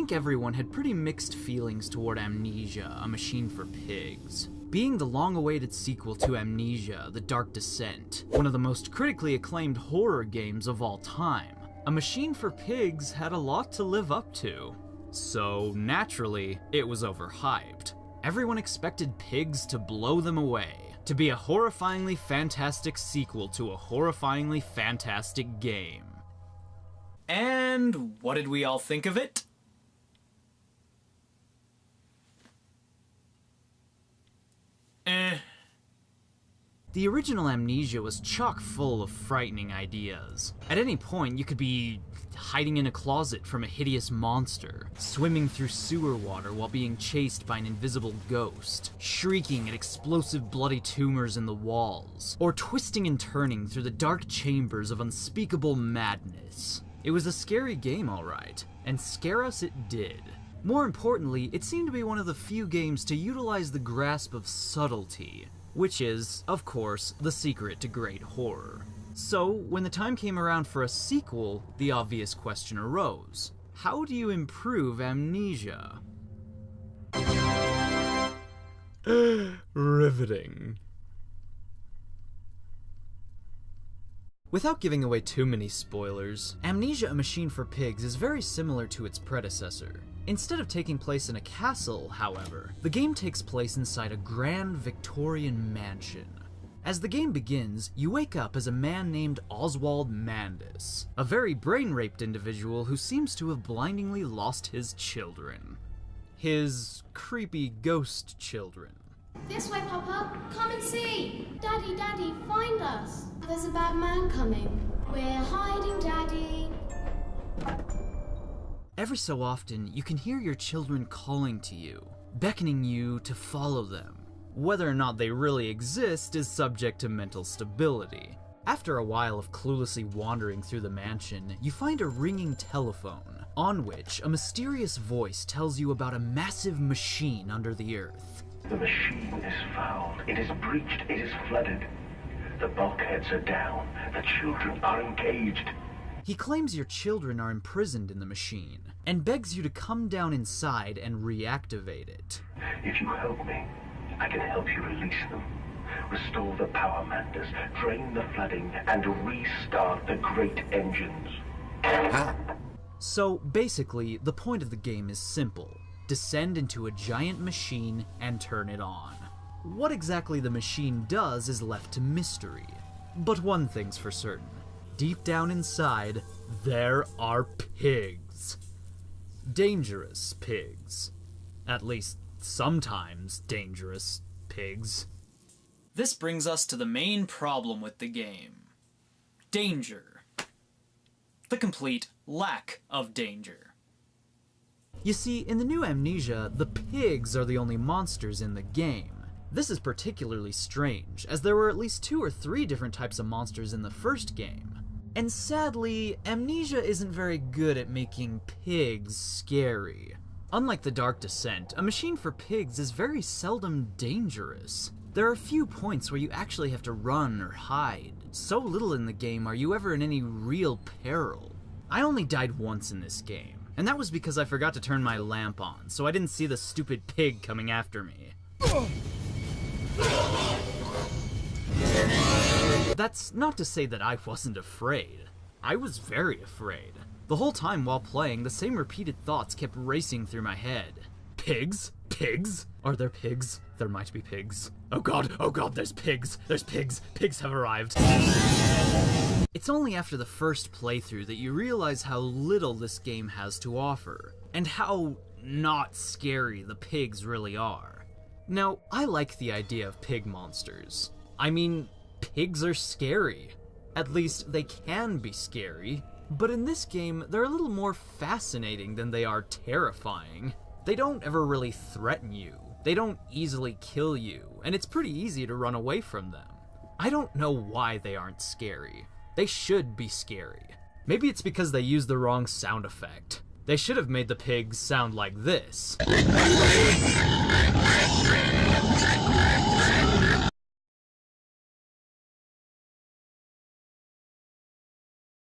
think everyone had pretty mixed feelings toward Amnesia, A Machine for Pigs. Being the long-awaited sequel to Amnesia, The Dark Descent, one of the most critically acclaimed horror games of all time, A Machine for Pigs had a lot to live up to. So, naturally, it was overhyped. Everyone expected Pigs to blow them away, to be a horrifyingly fantastic sequel to a horrifyingly fantastic game. And what did we all think of it? The original Amnesia was chock full of frightening ideas. At any point, you could be hiding in a closet from a hideous monster, swimming through sewer water while being chased by an invisible ghost, shrieking at explosive bloody tumors in the walls, or twisting and turning through the dark chambers of unspeakable madness. It was a scary game, alright, and scare us it did. More importantly, it seemed to be one of the few games to utilize the grasp of subtlety, which is, of course, the secret to great horror. So, when the time came around for a sequel, the obvious question arose. How do you improve Amnesia? Riveting. Without giving away too many spoilers, Amnesia: A Machine for Pigs is very similar to its predecessor. Instead of taking place in a castle, however, the game takes place inside a grand Victorian mansion. As the game begins, you wake up as a man named Oswald Mandis, a very brain-raped individual who seems to have blindingly lost his children. His creepy ghost children. This way, Papa. Come and see. Daddy, Daddy, find us. There's a bad man coming. We're hiding, Daddy. Every so often, you can hear your children calling to you, beckoning you to follow them. Whether or not they really exist is subject to mental stability. After a while of cluelessly wandering through the mansion, you find a ringing telephone, on which a mysterious voice tells you about a massive machine under the earth. The machine is fouled, it is breached, it is flooded. The bulkheads are down, the children are engaged. He claims your children are imprisoned in the machine, and begs you to come down inside and reactivate it. If you help me, I can help you release them. Restore the power manders, drain the flooding, and restart the great engines. So basically, the point of the game is simple. Descend into a giant machine and turn it on. What exactly the machine does is left to mystery. But one thing's for certain. Deep down inside, there are pigs. Dangerous pigs. At least sometimes dangerous pigs. This brings us to the main problem with the game. Danger. The complete lack of danger. You see, in the new Amnesia, the pigs are the only monsters in the game. This is particularly strange, as there were at least 2 or 3 different types of monsters in the first game. And sadly, Amnesia isn't very good at making pigs scary. Unlike The Dark Descent, A Machine for Pigs is very seldom dangerous. There are a few points where you actually have to run or hide. So little in the game are you ever in any real peril. I only died once in this game, and that was because I forgot to turn my lamp on, so I didn't see the stupid pig coming after me. That's not to say that I wasn't afraid. I was very afraid. The whole time while playing, the same repeated thoughts kept racing through my head. Pigs? Pigs? Are there pigs? There might be pigs. Oh god, there's pigs! There's pigs! Pigs have arrived! It's only after the first playthrough that you realize how little this game has to offer, and how not scary the pigs really are. Now, I like the idea of pig monsters. I mean, pigs are scary. At least, they can be scary. But in this game, they're a little more fascinating than they are terrifying. They don't ever really threaten you. They don't easily kill you, and it's pretty easy to run away from them. I don't know why they aren't scary. They should be scary. Maybe it's because they used the wrong sound effect. They should have made the pigs sound like this.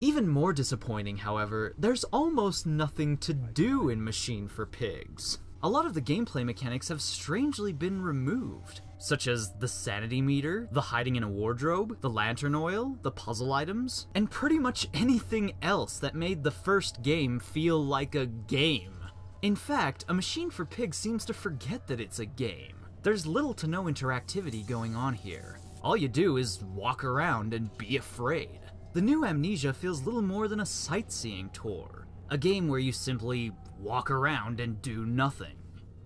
Even Even more disappointing, however, there's almost nothing to do in Machine for Pigs. A lot of the gameplay mechanics have strangely been removed, such as the sanity meter, the hiding in a wardrobe, the lantern oil, the puzzle items, and pretty much anything else that made the first game feel like a game. In fact, A Machine for Pigs seems to forget that it's a game. There's little to no interactivity going on here. All you do is walk around and be afraid. The new Amnesia feels little more than a sightseeing tour, a game where you simply walk around and do nothing.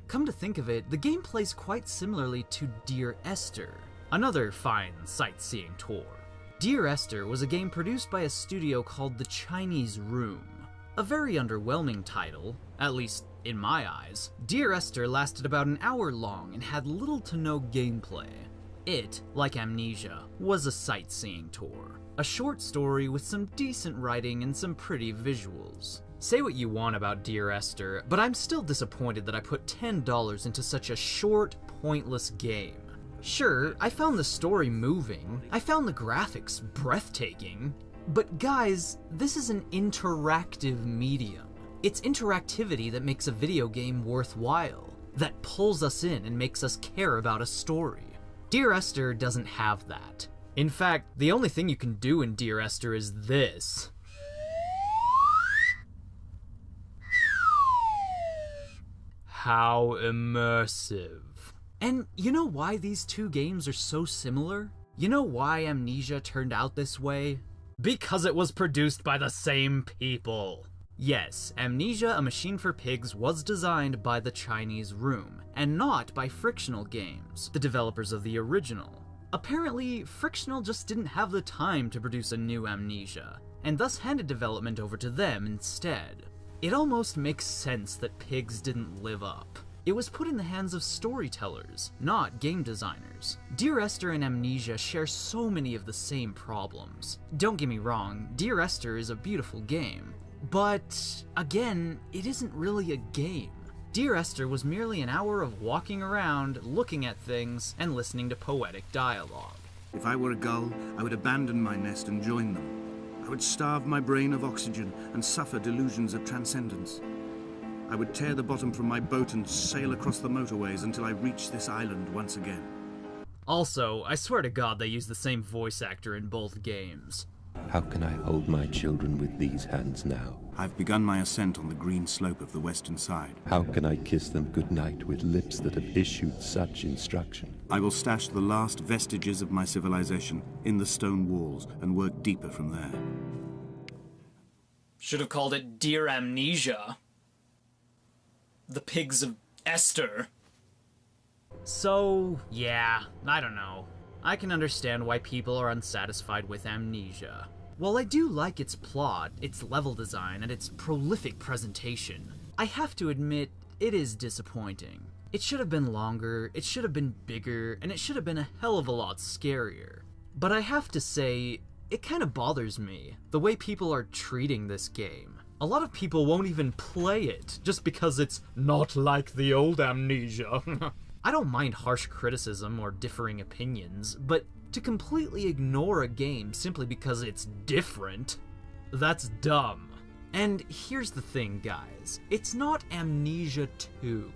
Come to think of it, the game plays quite similarly to Dear Esther, another fine sightseeing tour. Dear Esther was a game produced by a studio called The Chinese Room. A very underwhelming title, at least in my eyes. Dear Esther lasted about an hour long and had little to no gameplay. It, like Amnesia, was a sightseeing tour. A short story with some decent writing and some pretty visuals. Say what you want about Dear Esther, but I'm still disappointed that I put $10 into such a short, pointless game. Sure, I found the story moving, I found the graphics breathtaking, but guys, this is an interactive medium. It's interactivity that makes a video game worthwhile, that pulls us in and makes us care about a story. Dear Esther doesn't have that. In fact, the only thing you can do in Dear Esther is this. How immersive. And you know why these two games are so similar? You know why Amnesia turned out this way? Because it was produced by the same people. Yes, Amnesia: A Machine for Pigs was designed by The Chinese Room, and not by Frictional Games, the developers of the original. Apparently, Frictional just didn't have the time to produce a new Amnesia, and thus handed development over to them instead. It almost makes sense that Pigs didn't live up. It was put in the hands of storytellers, not game designers. Dear Esther and Amnesia share so many of the same problems. Don't get me wrong, Dear Esther is a beautiful game. But, again, it isn't really a game. Dear Esther was merely an hour of walking around, looking at things, and listening to poetic dialogue. If I were a gull, I would abandon my nest and join them. I would starve my brain of oxygen and suffer delusions of transcendence. I would tear the bottom from my boat and sail across the motorways until I reached this island once again. Also, I swear to God they use the same voice actor in both games. How can I hold my children with these hands now? I've begun my ascent on the green slope of the western side. How can I kiss them goodnight with lips that have issued such instruction? I will stash the last vestiges of my civilization in the stone walls and work deeper from there. Should have called it Dear Amnesia. The Pigs of Esther. So, yeah, I don't know. I can understand why people are unsatisfied with Amnesia. While I do like its plot, its level design, and its prolific presentation, I have to admit it is disappointing. It should have been longer, it should have been bigger, and it should have been a hell of a lot scarier. But I have to say, it kind of bothers me, the way people are treating this game. A lot of people won't even play it, just because it's not like the old Amnesia. I don't mind harsh criticism or differing opinions, but to completely ignore a game simply because it's different, that's dumb. And here's the thing, guys. It's not Amnesia 2.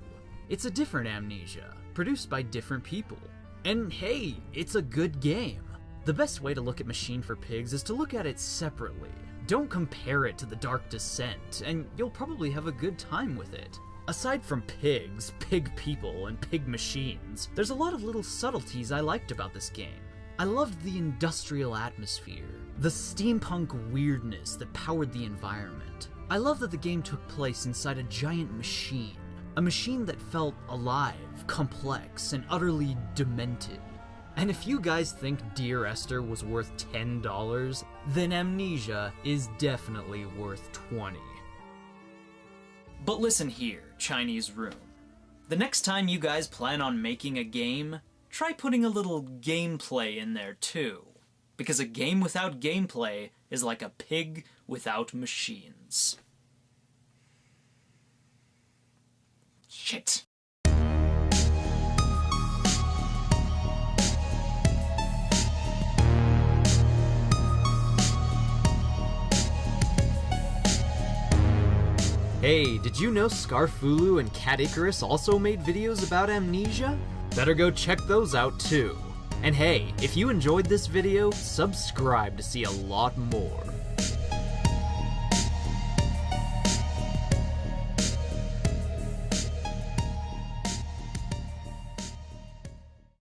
It's a different Amnesia, produced by different people. And hey, it's a good game. The best way to look at Machine for Pigs is to look at it separately. Don't compare it to The Dark Descent, and you'll probably have a good time with it. Aside from pigs, pig people, and pig machines, there's a lot of little subtleties I liked about this game. I loved the industrial atmosphere, the steampunk weirdness that powered the environment. I love that the game took place inside a giant machine, a machine that felt alive, complex, and utterly demented. And if you guys think Dear Esther was worth $10, then Amnesia is definitely worth $20. But listen here, Chinese Room. The next time you guys plan on making a game, try putting a little gameplay in there too. Because a game without gameplay is like a pig without machines. Shit. Hey, did you know Scarfulu and Cat Icarus also made videos about amnesia? Better go check those out too. And hey, if you enjoyed this video, subscribe to see a lot more.